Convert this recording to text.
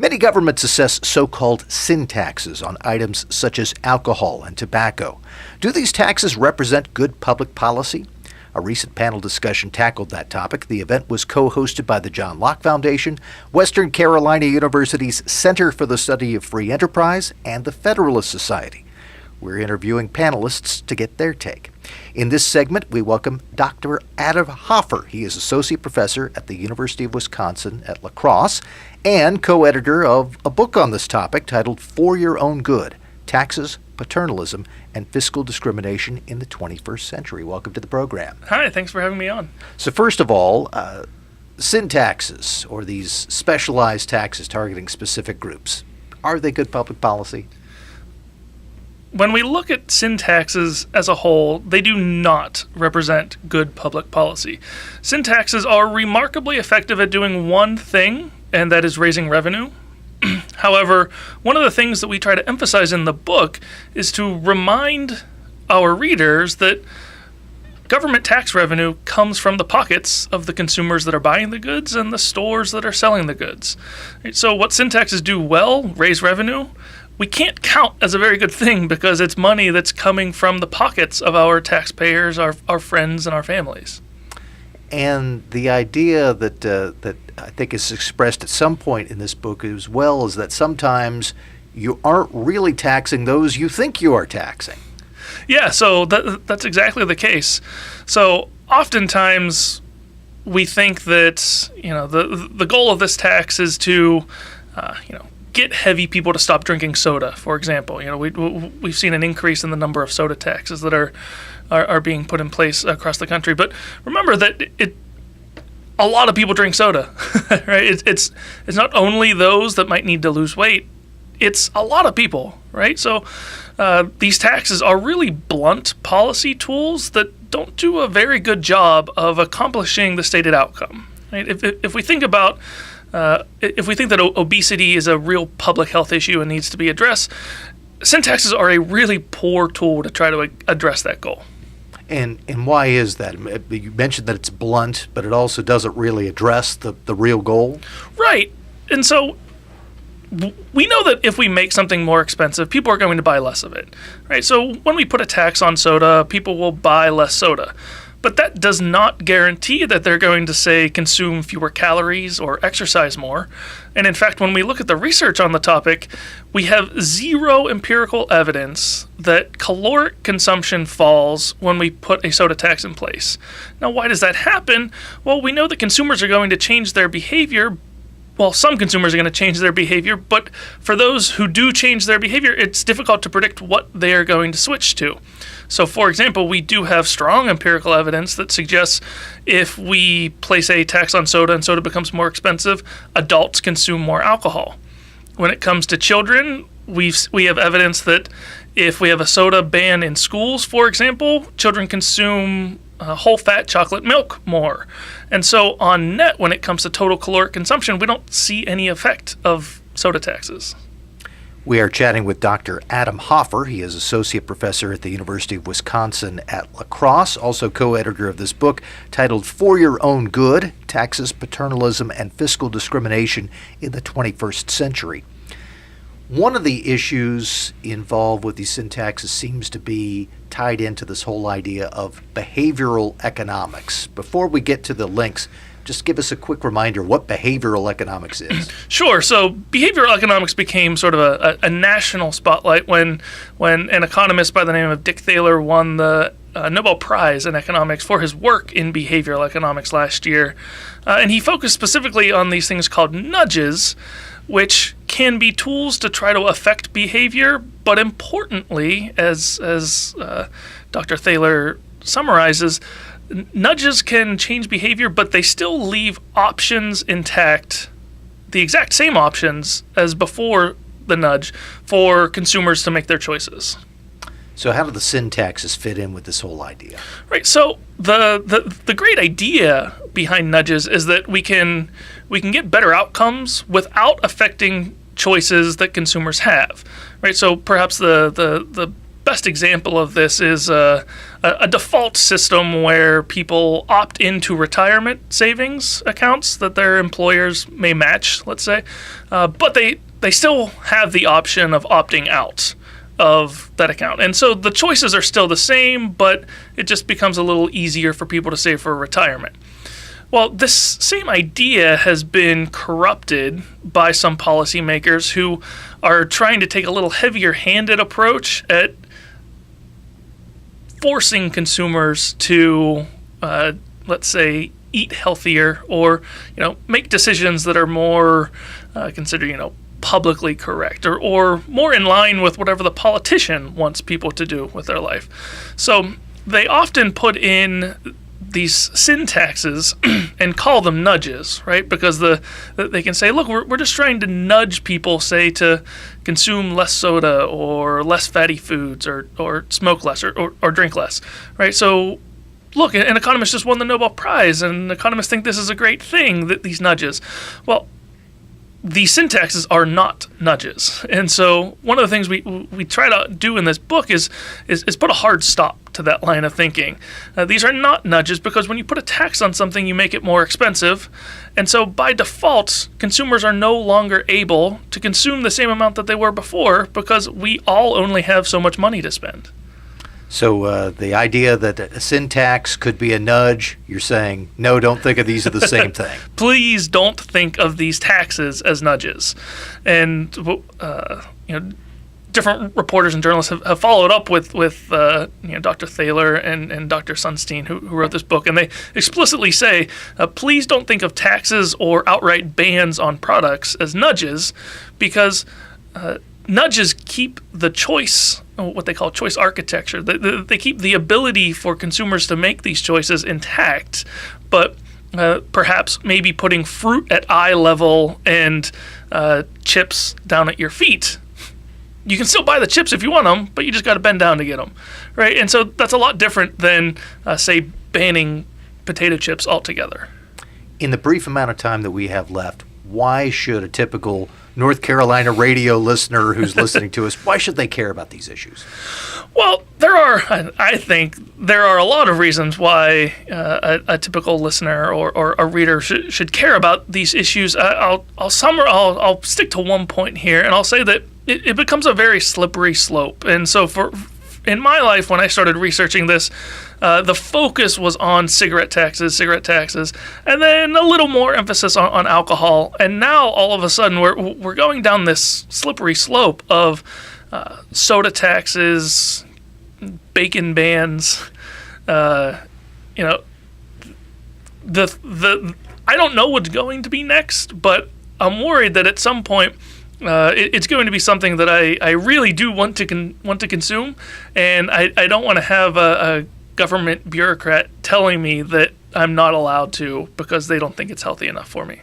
Many governments assess so-called sin taxes on items such as alcohol and tobacco. Do these taxes represent good public policy? A recent panel discussion tackled that topic. The event was co-hosted by the John Locke Foundation, Western Carolina University's Center for the Study of Free Enterprise, and the Federalist Society. We're interviewing panelists to get their take. In this segment, we welcome Dr. Adam Hoffer. He is associate professor at the University of Wisconsin at Lacrosse and co-editor of a book on this topic titled For Your Own Good: Taxes, Paternalism, and Fiscal Discrimination in the 21st Century. Welcome to the program. Hi, thanks for having me on. So first of all, sin taxes, or these specialized taxes targeting specific groups, are they good public policy? When we look at sin taxes as a whole, they do not represent good public policy. Sin taxes are remarkably effective at doing one thing, and that is raising revenue. However, one of the things that we try to emphasize in the book is to remind our readers that government tax revenue comes from the pockets of the consumers that are buying the goods and the stores that are selling the goods. So what sin taxes do well, raise revenue, we can't count as a very good thing because it's money that's coming from the pockets of our taxpayers, our friends, and our families. And the idea that I think is expressed at some point in this book as well is that sometimes you aren't really taxing those you think you are taxing. Yeah, so that's exactly the case. So oftentimes we think that the goal of this tax is to get heavy people to stop drinking soda, for example. We've seen an increase in the number of soda taxes that are being put in place across the country. But remember that a lot of people drink soda, right? It's not only those that might need to lose weight. It's a lot of people, right? So these taxes are really blunt policy tools that don't do a very good job of accomplishing the stated outcome. Right? If we think about if we think that obesity is a real public health issue and needs to be addressed, sin taxes are a really poor tool to try to address that goal. And why is that? You mentioned that it's blunt, but it also doesn't really address the real goal. Right. And so we know that if we make something more expensive, people are going to buy less of it. Right. So when we put a tax on soda, people will buy less soda. But that does not guarantee that they're going to, say, consume fewer calories or exercise more. And in fact, when we look at the research on the topic, we have zero empirical evidence that caloric consumption falls when we put a soda tax in place. Now, why does that happen? Well, we know that consumers are going to change their behavior. Well, some consumers are going to change their behavior, but for those who do change their behavior, it's difficult to predict what they are going to switch to. So, for example, we do have strong empirical evidence that suggests if we place a tax on soda and soda becomes more expensive, adults consume more alcohol. When it comes to children, we have evidence that if we have a soda ban in schools, for example, children consume whole-fat chocolate milk more. And so on net, when it comes to total caloric consumption, we don't see any effect of soda taxes. We are chatting with Dr. Adam Hoffer. He is associate professor at the University of Wisconsin at Lacrosse, also co-editor of this book titled For Your Own Good: Taxes, Paternalism, and Fiscal Discrimination in the 21st Century. One of the issues involved with these sin taxes seems to be tied into this whole idea of behavioral economics. Before we get to the links, just give us a quick reminder what behavioral economics is. Sure. So behavioral economics became sort of a national spotlight when an economist by the name of Dick Thaler won the Nobel Prize in economics for his work in behavioral economics last year. And he focused specifically on these things called nudges, which can be tools to try to affect behavior, but importantly, as Dr. Thaler summarizes, nudges can change behavior, but they still leave options intact, the exact same options as before the nudge, for consumers to make their choices. So how do the sin taxes fit in with this whole idea? Right. So the great idea behind nudges is that we can get better outcomes without affecting choices that consumers have. Right. So perhaps the best example of this is a default system where people opt into retirement savings accounts that their employers may match, let's say, but they still have the option of opting out of that account. And so the choices are still the same, but it just becomes a little easier for people to save for retirement. Well, this same idea has been corrupted by some policymakers who are trying to take a little heavier-handed approach at forcing consumers to, let's say, eat healthier or, make decisions that are more considered, publicly correct or more in line with whatever the politician wants people to do with their life. So they often put in these sin taxes and call them nudges, right? Because they can say, look, we're just trying to nudge people, say, to consume less soda or less fatty foods or smoke less or drink less, right? So look, an economist just won the Nobel Prize, and economists think this is a great thing, that these nudges. Well, the sin taxes are not nudges. And so one of the things we try to do in this book is put a hard stop to that line of thinking. These are not nudges, because when you put a tax on something, you make it more expensive. And so by default, consumers are no longer able to consume the same amount that they were before, because we all only have so much money to spend. So the idea that a sin tax could be a nudge, you're saying, no, don't think of these as the same thing. Please don't think of these taxes as nudges. And different reporters and journalists have followed up with Dr. Thaler and Dr. Sunstein, who wrote this book, and they explicitly say, please don't think of taxes or outright bans on products as nudges, because nudges keep the choice, what they call choice architecture. They keep the ability for consumers to make these choices intact, but perhaps maybe putting fruit at eye level and chips down at your feet. You can still buy the chips if you want them, but you just got to bend down to get them, right? And so that's a lot different than, say, banning potato chips altogether. In the brief amount of time that we have left, why should a typical North Carolina radio listener who's listening to us, why should they care about these issues? Well, I think there are a lot of reasons why a typical listener or a reader should care about these issues. I'll stick to one point here, and I'll say that it becomes a very slippery slope. And so in my life, when I started researching this, the focus was on cigarette taxes, and then a little more emphasis on alcohol. And now, all of a sudden, we're going down this slippery slope of soda taxes, bacon bans. I don't know what's going to be next, but I'm worried that at some point, it's going to be something that I really do want to consume, and I don't want to have a government bureaucrat telling me that I'm not allowed to because they don't think it's healthy enough for me.